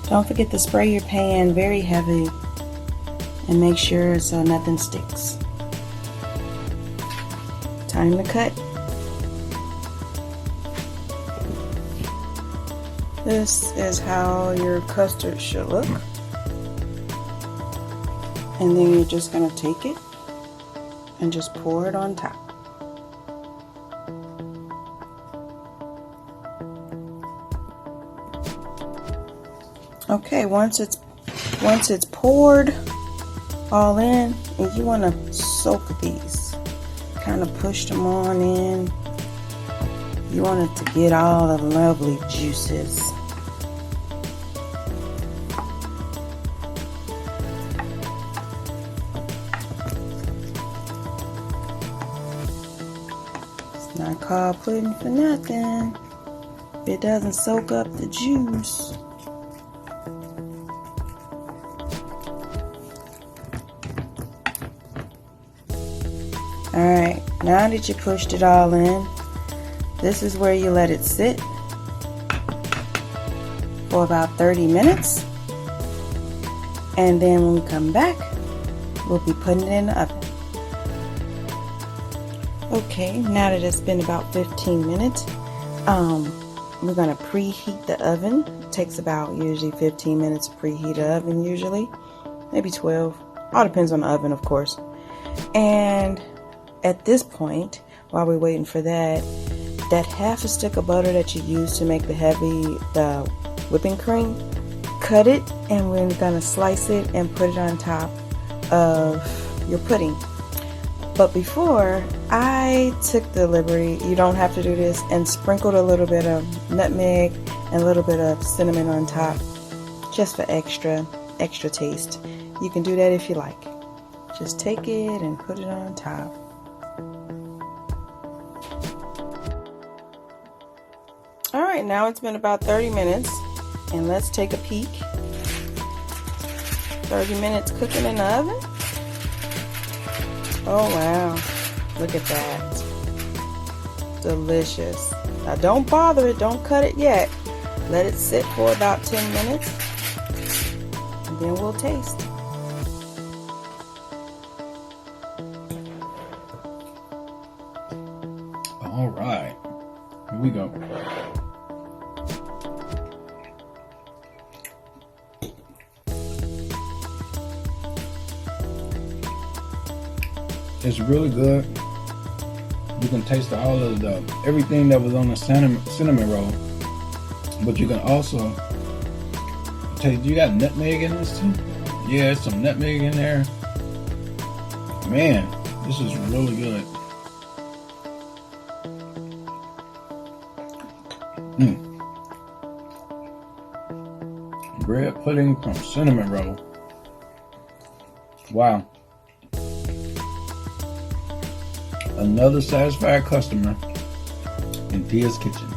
Don't forget to spray your pan very heavy and make sure so nothing sticks. Time to cut. This is how your custard should look. And then you're just going to take it and just pour it on top. Okay, once it's poured all in, and you want to soak these, kind of push them on in. You want it to get all the lovely juices. It's not called pudding for nothing if it doesn't soak up the juice. Alright, now that you pushed it all in, this is where you let it sit for about 30 minutes. And then when we come back, we'll be putting it in the oven. Okay, now that it's been about 15 minutes, we're going to preheat the oven. It takes about usually 15 minutes to preheat the oven usually. Maybe 12. All depends on the oven, of course. And at this point, while we're waiting for that half a stick of butter that you use to make the whipping cream, cut it, and we're gonna slice it and put it on top of your pudding. But before, I took the liberty, you don't have to do this, and sprinkled a little bit of nutmeg and a little bit of cinnamon on top, just for extra taste. You can do that if you like. Just take it and put it on top. Alright, now it's been about 30 minutes, and let's take a peek. 30 minutes cooking in the oven. Oh wow, look at that. Delicious. Now don't bother it, don't cut it yet. Let it sit for about 10 minutes, and then we'll taste. Alright, here we go. It's really good. You can taste all of everything that was on the cinnamon roll, but you can also taste. You got nutmeg in this too. Yeah, there's some nutmeg in there. Man, this is really good. Bread pudding from cinnamon roll. Wow. Another satisfied customer in Tia's kitchen.